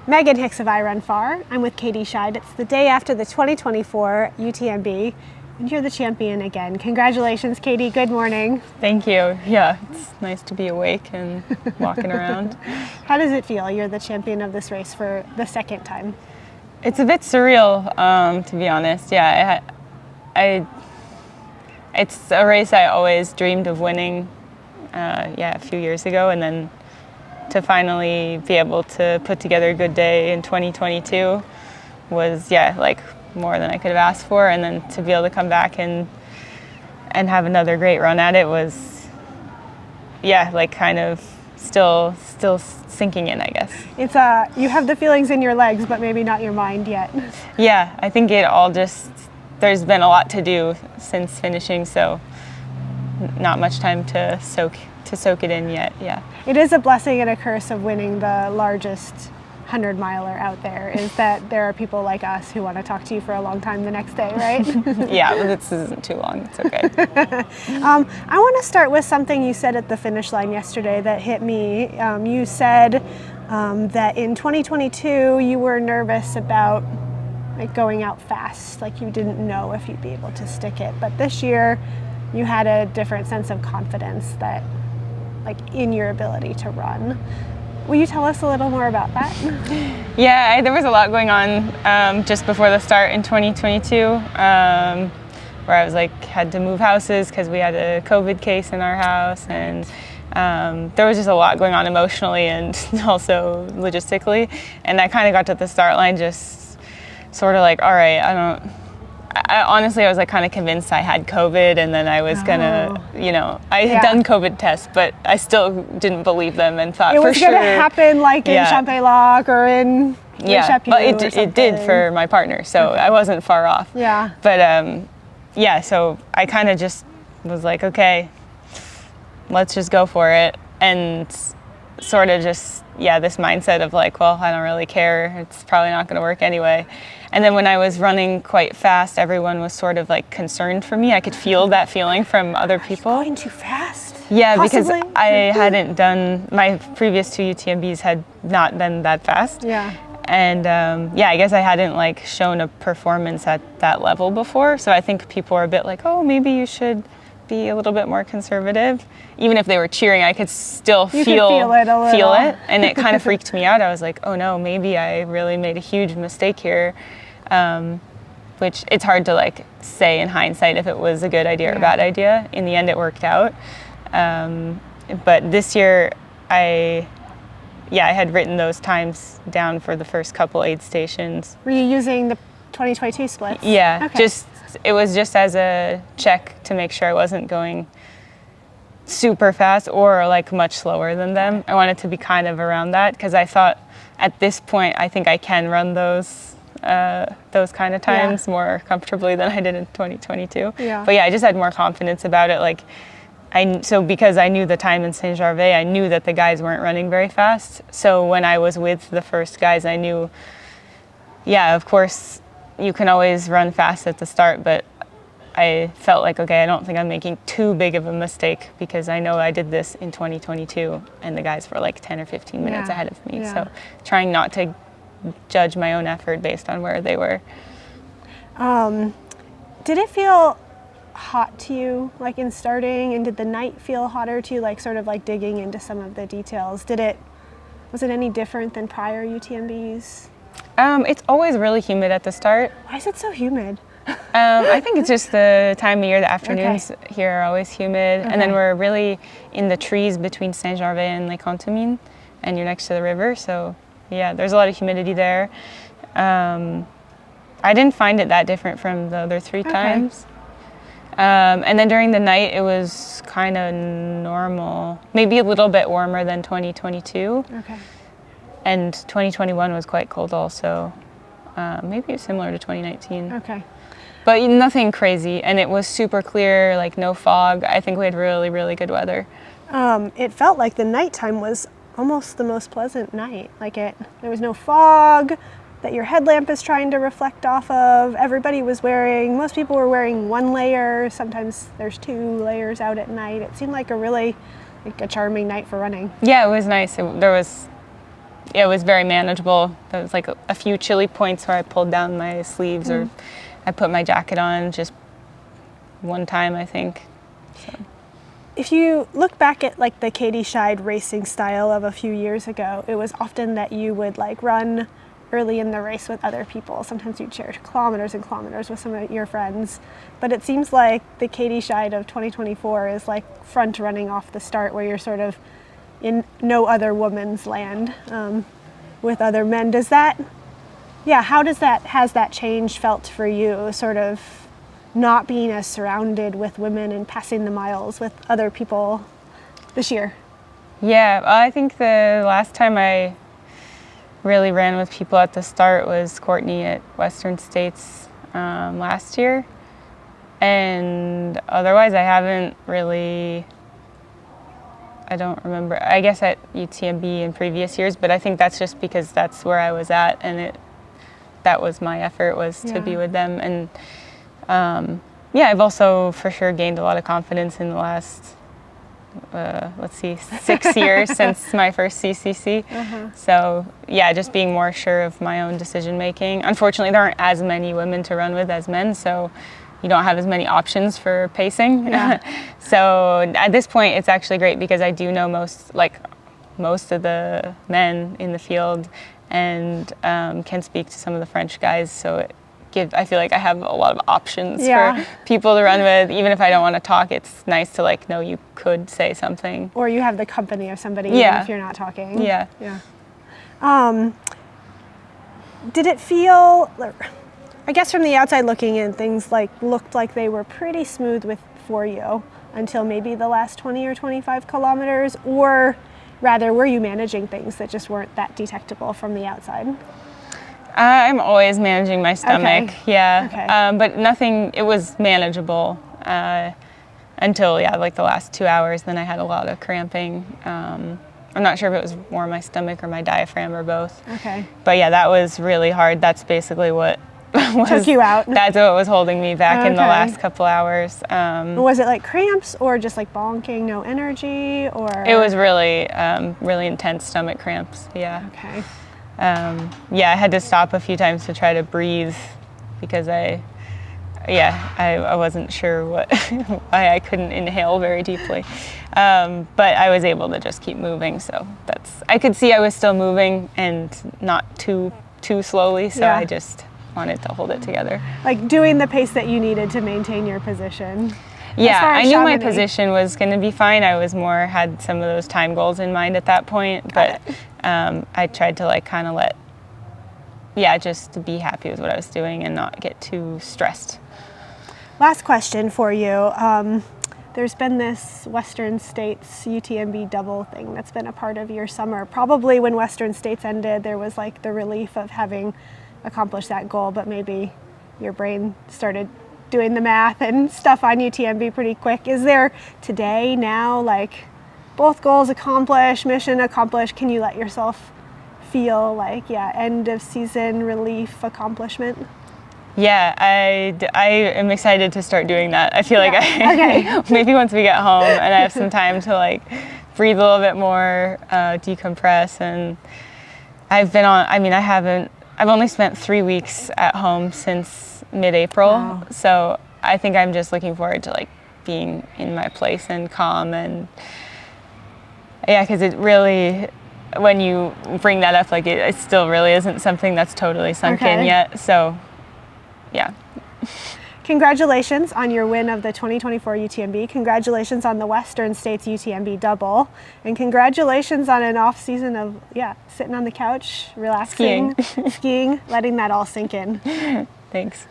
Megan Hicks of I Run Far. I'm with Katie Schide. It's the day after the 2024 UTMB, and you're the champion again. Congratulations, Katie. Good morning. Thank you. Yeah, it's nice to be awake and walking around. How does it feel? You're the champion of this race for the second time. It's a bit surreal, to be honest. Yeah, it's a race I always dreamed of winning. A few years ago, and then to finally be able to put together a good day in 2022 was more than I could have asked for, and then to be able to come back and have another great run at it was kind of still sinking in, I guess. It's you have the feelings in your legs, but maybe not your mind yet. Yeah, I think it all there's been a lot to do since finishing, so not much time to soak it in yet. Yeah, it is a blessing and a curse of winning the largest 100-miler out there, is that there are people like us who want to talk to you for a long time the next day, right? Yeah, but this isn't too long. It's okay. I want to start with something you said at the finish line yesterday that hit me. You said that in 2022 you were nervous about going out fast, like you didn't know if you'd be able to stick it, but this year you had a different sense of confidence that in your ability to run. Will you tell us a little more about that? Yeah, there was a lot going on just before the start in 2022, where I was had to move houses because we had a COVID case in our house, and there was just a lot going on emotionally and also logistically, and I kind of got to the start line just sort of all right, I honestly was kind of convinced I had COVID, and then I was gonna, I had done COVID tests, but I still didn't believe them and thought it for was sure. gonna happen in Champex-Lac or in but it did for my partner, so I wasn't far off. Yeah. But so I kind of just was okay, let's just go for it, and sort of just this mindset of well, I don't really care, it's probably not going to work anyway. And then when I was running quite fast, everyone was sort of concerned for me. I could feel that feeling from other people. Going too fast? Yeah, possibly? Because I hadn't done, my previous two UTMBs had not been that fast. Yeah. And I guess I hadn't shown a performance at that level before. So I think people were a bit oh, maybe you should be a little bit more conservative. Even if they were cheering, I could still feel it a little. Feel it, and it kind of freaked me out. I was oh no, maybe I really made a huge mistake here, which it's hard to say in hindsight if it was a good idea or a bad idea. In the end, it worked out. But this year, I had written those times down for the first couple aid stations. Were you using the 2022 splits? Yeah, okay. It was just as a check to make sure I wasn't going super fast or much slower than them. I wanted to be kind of around that because I thought at this point I think I can run those kind of times more comfortably than I did in 2022. Yeah. But I just had more confidence about it. Because I knew the time in Saint-Gervais, I knew that the guys weren't running very fast. So when I was with the first guys, I knew, of course, you can always run fast at the start, but I felt okay, I don't think I'm making too big of a mistake because I know I did this in 2022 and the guys were 10 or 15 minutes ahead of me. Yeah. So trying not to judge my own effort based on where they were. Did it feel hot to you in starting, and did the night feel hotter to you, sort of digging into some of the details? Was it any different than prior UTMBs? It's always really humid at the start. Why is it so humid? I think it's just the time of year. The afternoons here are always humid. And then we're really in the trees between Saint-Gervais and Lake Contamine, and you're next to the river. So there's a lot of humidity there. I didn't find it that different from the other three times. And then during the night, it was kind of normal, maybe a little bit warmer than 2022. Okay. And 2021 was quite cold also. Maybe similar to 2019. Okay. But nothing crazy, and it was super clear, no fog. I think we had really, really good weather. It felt like the nighttime was almost the most pleasant night. There was no fog that your headlamp is trying to reflect off of. Most people were wearing one layer. Sometimes there's two layers out at night. It seemed like a really a charming night for running. Yeah, it was nice. There was it was very manageable. There was like a few chilly points where I pulled down my sleeves or I put my jacket on just one time, I think. So. If you look back at like the Katie Schide racing style of a few years ago, it was often that you would like run early in the race with other people. Sometimes you'd share kilometers and kilometers with some of your friends. But it seems like the Katie Schide of 2024 is like front running off the start, where you're sort of in no other woman's land with other men. Has that change felt for you, sort of not being as surrounded with women and passing the miles with other people this year? Yeah, well, I think the last time I really ran with people at the start was Courtney at Western States last year. And otherwise I haven't really, I don't remember, I guess at UTMB in previous years, but I think that's just because that's where I was at, and that was my effort, was to be with them. And I've also for sure gained a lot of confidence in the last, 6 years since my first CCC. So yeah, just being more sure of my own decision making. Unfortunately, there aren't as many women to run with as men, so you don't have as many options for pacing. So at this point, it's actually great because I do know most of the men in the field, and can speak to some of the French guys. So I feel like I have a lot of options for people to run with. Even if I don't want to talk, it's nice to like know you could say something. Or you have the company of somebody even if you're not talking. Yeah. Did it feel, I guess from the outside looking in, things looked like they were pretty smooth for you until maybe the last 20 or 25 kilometers? Or rather, were you managing things that just weren't that detectable from the outside? I'm always managing my stomach, but nothing, it was manageable until, like the last 2 hours. Then I had a lot of cramping. I'm not sure if it was more my stomach or my diaphragm or both. But yeah, that was really hard. That's basically what took you out. That's what was holding me back in the last couple hours. Was it like cramps or just like bonking, no energy, or? It was really, really intense stomach cramps, I had to stop a few times to try to breathe because I wasn't sure why I couldn't inhale very deeply. But I was able to just keep moving, so I could see I was still moving and not too slowly, so I just wanted to hold it together. Like doing the pace that you needed to maintain your position. Yeah, I knew my position was going to be fine. I was had some of those time goals in mind at that point, but I tried to just to be happy with what I was doing and not get too stressed. Last question for you. There's been this Western States UTMB double thing that's been a part of your summer. Probably when Western States ended, there was like the relief of having accomplished that goal, but maybe your brain started doing the math and stuff on UTMB pretty quick. Is there today, now, like both goals accomplished, mission accomplished? Can you let yourself feel like, end of season relief, accomplishment? Yeah, I am excited to start doing that. I feel like maybe once we get home and I have some time to breathe a little bit more, decompress. And I've only spent 3 weeks at home since mid-April. So I think I'm just looking forward to being in my place and calm, and because it really, when you bring that up, it still really isn't something that's totally sunk in yet. So Congratulations on your win of the 2024 UTMB. Congratulations on the Western States UTMB double. And congratulations on an off season of, sitting on the couch, relaxing, skiing, letting that all sink in. Thanks.